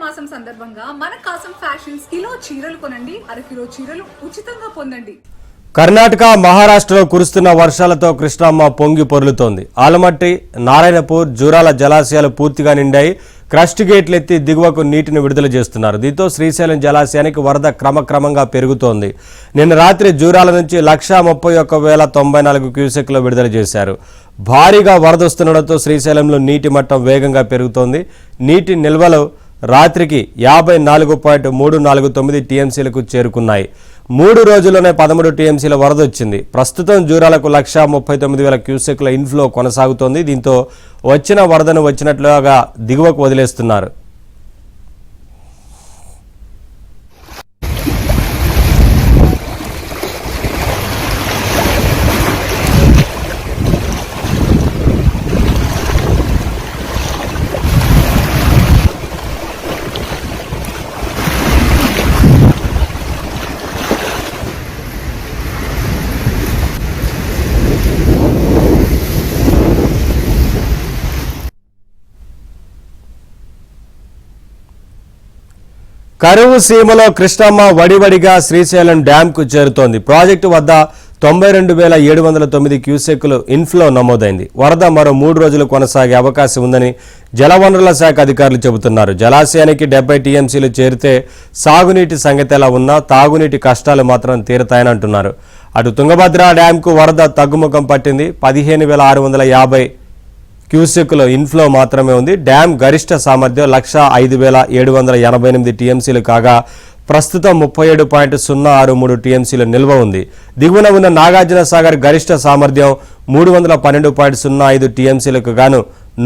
మాసం సందర్భంగా మన కాసం ఫ్యాషన్స్ కిలో చీరలు కొనండి, అరకిలో చీరలు ఉచితంగా పొందండి. కర్ణాటక, మహారాష్ట్రలో కురుస్తున్న వర్షాలతో కృష్ణమ్మ పొంగి పొర్లుతోంది. ఆలమట్టి, నారాయణపూర్, జూరాల జలాశయాలు పూర్తిగా నిండాయి. క్రస్ట్ గేట్లు ఎత్తి దిగువకు నీటిని విడుదల చేస్తున్నారు. దీంతో శ్రీశైలం జలాశయానికి వరద క్రమక్రమంగా పెరుగుతోంది. నిన్న రాత్రి జూరాల నుంచి 131,094 క్యూసెక్లు విడుదల చేశారు. భారీగా వరద వస్తుండటంతో శ్రీశైలంలో నీటి మట్టం వేగంగా పెరుగుతోంది. నీటి నిల్వలు రాత్రికి 54.349 టీఎంసీలకు చేరుకున్నాయి. 3 రోజుల్లోనే 13 టీఎంసీల వరద వచ్చింది. ప్రస్తుతం జూరాలకు 139,000 క్యూసెక్ల ఇన్ఫ్లో కొనసాగుతోంది. దీంతో వచ్చిన వరదను వచ్చినట్లుగా దిగువకు వదిలేస్తున్నారు. కరువు సీమలో కృష్ణమ్మ వడివడిగా శ్రీశైలం డ్యాంకు చేరుతోంది. ప్రాజెక్టు వద్ద 92,709 క్యూసెక్కులు ఇన్ఫ్లో నమోదైంది. వరద మరో 3 రోజులు కొనసాగే అవకాశం ఉందని జలవనరుల శాఖ అధికారులు చెబుతున్నారు. జలాశయానికి 70 టీఎంసీలు చేరితే సాగునీటి సంగతి ఎలా ఉన్నా తాగునీటి కష్టాలు మాత్రం తీరతాయని అంటున్నారు. అటు తుంగభద్ర డ్యాంకు వరద తగ్గుముఖం పట్టింది. 15,650 క్యూసెక్కుల ఇన్ఫ్లో మాత్రమే ఉంది. డ్యాం గరిష్ట సామర్థ్యం 105,788 టీఎంసీలు కాగా ప్రస్తుతం 37.063 టీఎంసీల నిల్వ ఉంది. దిగువన ఉన్న నాగార్జున సాగర్ గరిష్ట సామర్థ్యం 312.05 టీఎంసీలకు గాను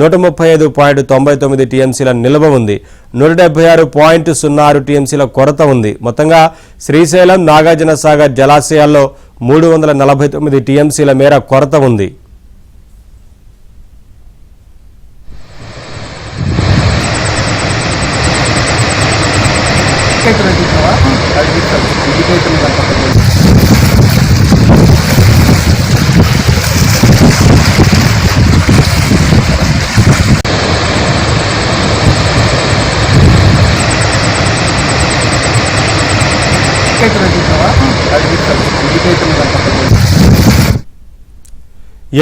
135.99 టీఎంసీల నిల్వ ఉంది. 176.06 టీఎంసీల కొరత ఉంది. మొత్తంగా శ్రీశైలం, నాగార్జున సాగర్ జలాశయాల్లో 349 టీఎంసీల మేర కొరత ఉంది.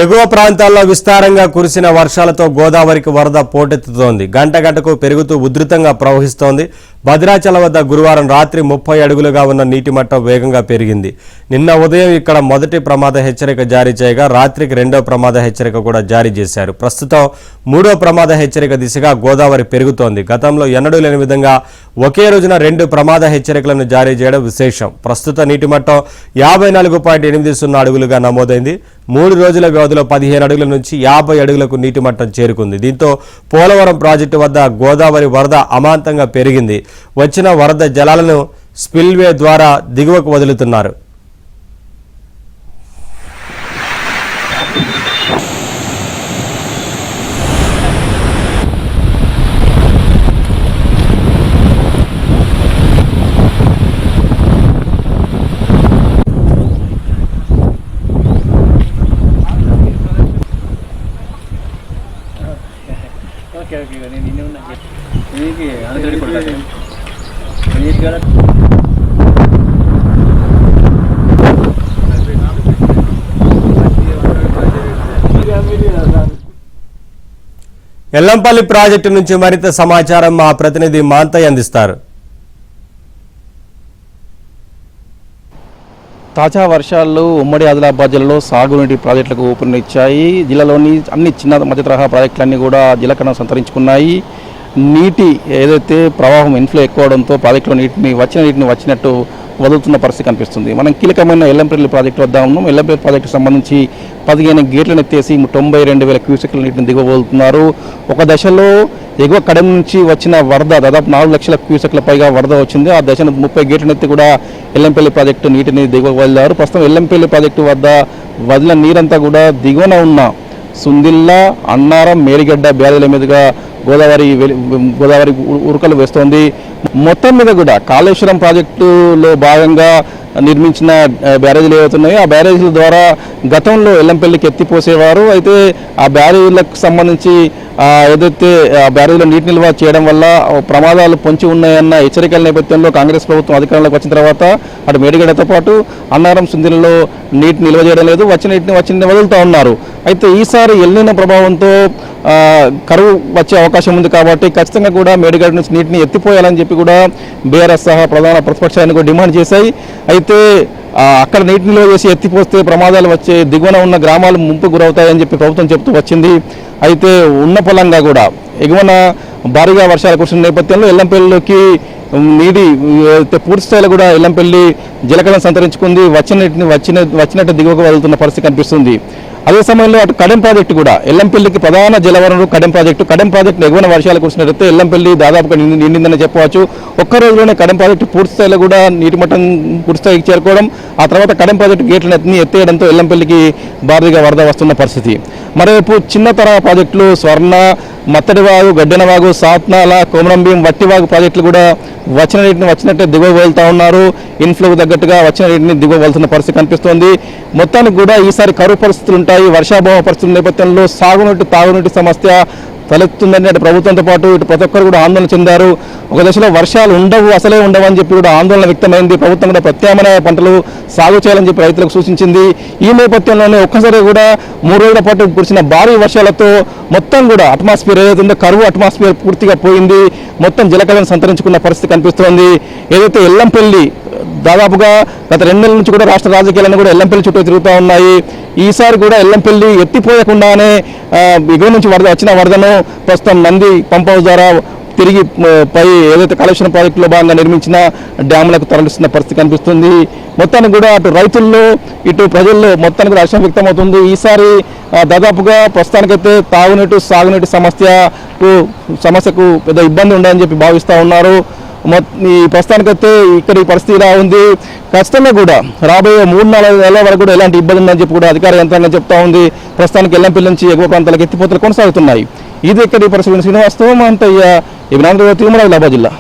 ఎగువ ప్రాంతాల్లో విస్తారంగా కురిసిన వర్షాలతో గోదావరికి వరద పోటెత్తుతోంది. గంట గంటకు పెరుగుతూ ఉధృతంగా ప్రవహిస్తోంది. భద్రాచలం వద్ద గురువారం రాత్రి 30 అడుగులుగా ఉన్న నీటి మట్టం వేగంగా పెరిగింది. నిన్న ఉదయం ఇక్కడ మొదటి ప్రమాద హెచ్చరిక జారీ చేయగా రాత్రికి 2వ ప్రమాద హెచ్చరిక కూడా జారీ చేశారు. ప్రస్తుతం 3వ ప్రమాద హెచ్చరిక దిశగా గోదావరి పెరుగుతోంది. గతంలో ఎన్నడూ లేని విధంగా ఒకే రోజున 2 ప్రమాద హెచ్చరికలను జారీ చేయడం విశేషం. ప్రస్తుత నీటి మట్టం 54.80 అడుగులుగా నమోదైంది. 3 రోజుల వ్యవధిలో 15 అడుగుల నుంచి 50 అడుగులకు నీటి మట్టం చేరుకుంది. దీంతో పోలవరం ప్రాజెక్టు వద్ద గోదావరి వరద అమాంతంగా పెరిగింది. వచ్చిన వరద జలాలను స్పిల్వే ద్వారా దిగువకు వదులుతున్నారు. ఎల్లంపల్లి ప్రాజెక్టు నుంచి మరింత సమాచారం మా ప్రతినిధి మాంతయ్య అందిస్తారు. తాజా వర్షాలు ఉమ్మడి ఆదిలాబాద్ జిల్లాలో సాగునీటి ప్రాజెక్టులకు ఊపిరినిచ్చాయి. జిల్లాలోని అన్ని చిన్న మధ్య తరహా ప్రాజెక్టులన్నీ కూడా జలకరణ సంతరించుకున్నాయి. నీటి ఏదైతే ప్రవాహం ఇన్ఫ్లో ఎక్కువ అవడంతో ప్రాజెక్టులో నీటిని వచ్చినట్టు వదులుతున్న పరిస్థితి కనిపిస్తుంది. మనం కీలకమైన ఎల్లంపల్లి ప్రాజెక్టు వద్ద ఉన్నాం. ఎల్లంపల్లి ప్రాజెక్టుకు సంబంధించి 15 గేట్లను ఎత్తేసి 92,000 క్యూసెక్ల నీటిని దిగువ వదులుతున్నారు. ఒక దశలో ఎగువ కడెం నుంచి వచ్చిన వరద దాదాపు 4 లక్షల క్యూసెక్ల పైగా వరద వచ్చింది. ఆ దశను 30 గేట్లను ఎత్తి కూడా ఎల్లంపల్లి ప్రాజెక్టు నీటిని దిగువ వదిలారు. ప్రస్తుతం ఎల్లంపల్లి ప్రాజెక్టు వద్ద వదిలిన నీరంతా కూడా దిగువన ఉన్న సుందిల్లా, అన్నారం, మేడిగడ్డ బ్యారేజీల మీదుగా గోదావరి ఉరకలు వేస్తోంది. మొత్తం మీద కూడా కాళేశ్వరం ప్రాజెక్టులో భాగంగా నిర్మించిన బ్యారేజీలు ఏవైతున్నాయో ఆ బ్యారేజీల ద్వారా గతంలో ఎల్లంపల్లికి ఎత్తిపోసేవారు. అయితే ఆ బ్యారేజీలకు సంబంధించి ఏదైతే బ్యారేజీలో నీటి నిల్వ చేయడం వల్ల ప్రమాదాలు పొంచి ఉన్నాయన్న హెచ్చరికల నేపథ్యంలో కాంగ్రెస్ ప్రభుత్వం అధికారంలోకి వచ్చిన తర్వాత అటు మేడిగడ్డతో పాటు అన్నారం, సుందిలలో నీటి నిల్వ చేయడం లేదు, వచ్చిన నీటిని వదులుతూ ఉన్నారు. అయితే ఈసారి ఎల్నినో ప్రభావంతో కరువు వచ్చే అవకాశం ఉంది కాబట్టి ఖచ్చితంగా కూడా మేడిగడ్డ నుంచి నీటిని ఎత్తిపోయాలని చెప్పి కూడా బీఆర్ఎస్ సహా ప్రధాన ప్రతిపక్షాన్ని కూడా డిమాండ్ చేశాయి. అయితే అక్కడ నీటి నిల్వ చేసి ఎత్తిపోస్తే ప్రమాదాలు వచ్చే దిగువన ఉన్న గ్రామాలు ముంపు గురవుతాయని చెప్పి ప్రభుత్వం చెప్తూ వచ్చింది. అయితే ఉన్న పొలంగా కూడా ఎగువన భారీగా వర్షాలు కురిసిన నేపథ్యంలో ఎల్లంపల్లిలోకి నీటి పూర్తి స్థాయిలో కూడా ఎల్లంపల్లి జలకళను సంతరించుకుంది. వచ్చినట్టు దిగువకు వదులుతున్న పరిస్థితి కనిపిస్తుంది. అదే సమయంలో అటు కడెం ప్రాజెక్టు కూడా ఎల్లంపల్లికి ప్రధాన జలవనరు కడెం ప్రాజెక్టు ఎగువన వర్షాలు కురిసినట్లయితే ఎల్లంపల్లి దాదాపుగా నిండిందని చెప్పవచ్చు. ఒక్క రోజులోనే కడెం ప్రాజెక్టు పూర్తి స్థాయిలో కూడా నీటి మట్టం పూర్తి స్థాయికి చేరుకోవడం, ఆ తర్వాత కడెం ప్రాజెక్టు గేట్లను ఎత్తేయడంతో ఎల్లంపల్లికి భారీగా వరద వస్తున్న పరిస్థితి. మరోవైపు చిన్న తరహా ప్రాజెక్టులు స్వర్ణ, మత్తడివాగు, గడ్డెనవాగు, సాత్నాల, కొమరంభీం, వట్టివాగు ప్రాజెక్టులు కూడా వచ్చిన నీటిని వచ్చినట్టే దిగువ వెళ్తూ ఉన్నారు. ఇన్ఫ్లోకు తగ్గట్టుగా వచ్చిన నీటిని దిగువ వెళ్తున్న పరిస్థితి కనిపిస్తోంది. మొత్తానికి కూడా ఈసారి కరువు పరిస్థితులు ఉంటాయి. వర్షాభావ పరిస్థితుల నేపథ్యంలో సాగునీటి, తాగునీటి సమస్య తలెత్తుందని అటు ప్రభుత్వంతో పాటు ఇటు ప్రతి ఒక్కరు కూడా ఆందోళన చెందారు. ఒక దశలో వర్షాలు అసలే ఉండవు అని చెప్పి కూడా ఆందోళన వ్యక్తమైంది. ప్రభుత్వం కూడా ప్రత్యామ్నాయ పంటలు సాగు చేయాలని చెప్పి రైతులకు సూచించింది. ఈ నేపథ్యంలోనే ఒక్కసారి కూడా 3 రోజుల పాటు కురిసిన భారీ వర్షాలతో మొత్తం కూడా అట్మాస్ఫియర్ ఏదైతే ఉందో కరువు అట్మాస్ఫియర్ పూర్తిగా పోయింది. మొత్తం జలకళను సంతరించుకున్న పరిస్థితి కనిపిస్తోంది. ఏదైతే ఎల్లంపల్లి దాదాపుగా గత 2 నెలల నుంచి కూడా రాష్ట్ర రాజకీయాలను కూడా ఎల్లంపల్లి చుట్టూ తిరుగుతూ ఉన్నాయి. ఈసారి కూడా ఎల్లంపల్లి ఎత్తిపోయకుండానే ఎగువ నుంచి వచ్చిన వరదను ప్రస్తుతం నంది పంప్ హౌస్ ద్వారా తిరిగి పై ఏదైతే కాళేశ్వరం ప్రాజెక్టులో భాగంగా నిర్మించిన డ్యాములకు తరలిస్తున్న పరిస్థితి కనిపిస్తుంది. మొత్తానికి కూడా అటు రైతుల్లో ఇటు ప్రజల్లో మొత్తానికి కూడా హర్షం వ్యక్తమవుతుంది. ఈసారి దాదాపుగా ప్రస్తుతానికైతే తాగునీటి, సాగునీటి సమస్యకు పెద్ద ఇబ్బంది ఉండదని చెప్పి భావిస్తూ ఉన్నారు. ఈ ప్రస్తుతానికైతే ఇక్కడ ఈ పరిస్థితి ఇలా ఉంది. ఖచ్చితంగా కూడా రాబోయే 3-4 నెలల వరకు కూడా ఎలాంటి ఇబ్బంది ఉందని చెప్పి కూడా అధికార యంత్రాంగం చెప్తా ఉంది. ప్రస్తుతానికి ఎల్లంపల్లి నుంచి ఎగువ ప్రాంతాలకు ఎత్తిపోతలు కొనసాగుతున్నాయి. ఇది ఇక్కడ ఈ పరిస్థితి శ్రీనివాసరావు, అంతయ్య, తిరుమల జిల్లా.